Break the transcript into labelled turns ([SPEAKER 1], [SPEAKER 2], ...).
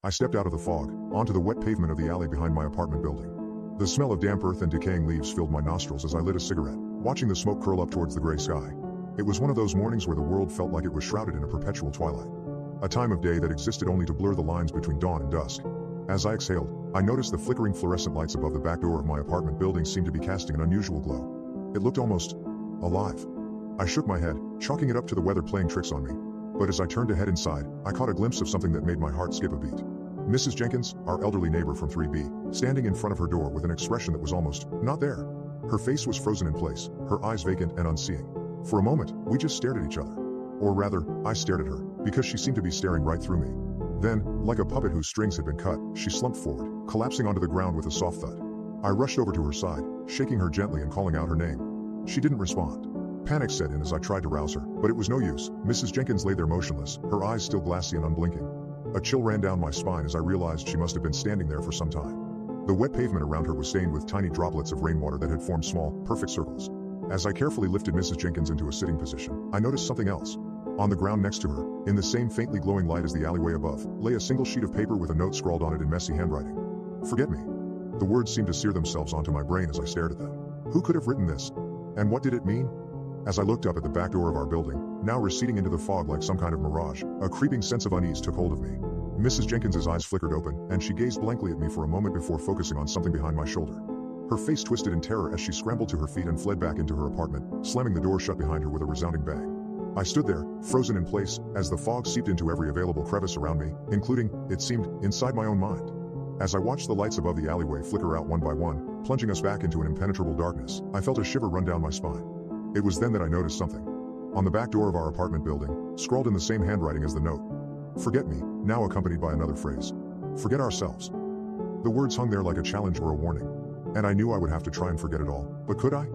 [SPEAKER 1] I stepped out of the fog, onto the wet pavement of the alley behind my apartment building. The smell of damp earth and decaying leaves filled my nostrils as I lit a cigarette, watching the smoke curl up towards the gray sky. It was one of those mornings where the world felt like it was shrouded in a perpetual twilight. A time of day that existed only to blur the lines between dawn and dusk. As I exhaled, I noticed the flickering fluorescent lights above the back door of my apartment building seemed to be casting an unusual glow. It looked almost alive. I shook my head, chalking it up to the weather playing tricks on me. But as I turned to head inside, I caught a glimpse of something that made my heart skip a beat. Mrs. Jenkins, our elderly neighbor from 3B, standing in front of her door with an expression that was almost not there. Her face was frozen in place, her eyes vacant and unseeing. For a moment, we just stared at each other. Or rather, I stared at her, because she seemed to be staring right through me. Then, like a puppet whose strings had been cut, she slumped forward, collapsing onto the ground with a soft thud. I rushed over to her side, shaking her gently and calling out her name. She didn't respond. Panic set in as I tried to rouse her, but it was no use. Mrs. Jenkins lay there motionless, her eyes still glassy and unblinking. A chill ran down my spine as I realized she must have been standing there for some time. The wet pavement around her was stained with tiny droplets of rainwater that had formed small, perfect circles. As I carefully lifted Mrs. Jenkins into a sitting position, I noticed something else. On the ground next to her, in the same faintly glowing light as the alleyway above, lay a single sheet of paper with a note scrawled on it in messy handwriting. Forget me. The words seemed to sear themselves onto my brain as I stared at them. Who could have written this? And what did it mean? As I looked up at the back door of our building, now receding into the fog like some kind of mirage, a creeping sense of unease took hold of me. Mrs. Jenkins's eyes flickered open, and she gazed blankly at me for a moment before focusing on something behind my shoulder. Her face twisted in terror as she scrambled to her feet and fled back into her apartment, slamming the door shut behind her with a resounding bang. I stood there, frozen in place, as the fog seeped into every available crevice around me, including, it seemed, inside my own mind. As I watched the lights above the alleyway flicker out one by one, plunging us back into an impenetrable darkness, I felt a shiver run down my spine. It was then that I noticed something. On the back door of our apartment building, scrawled in the same handwriting as the note. Forget me, now accompanied by another phrase. Forget ourselves. The words hung there like a challenge or a warning. And I knew I would have to try and forget it all, but could I?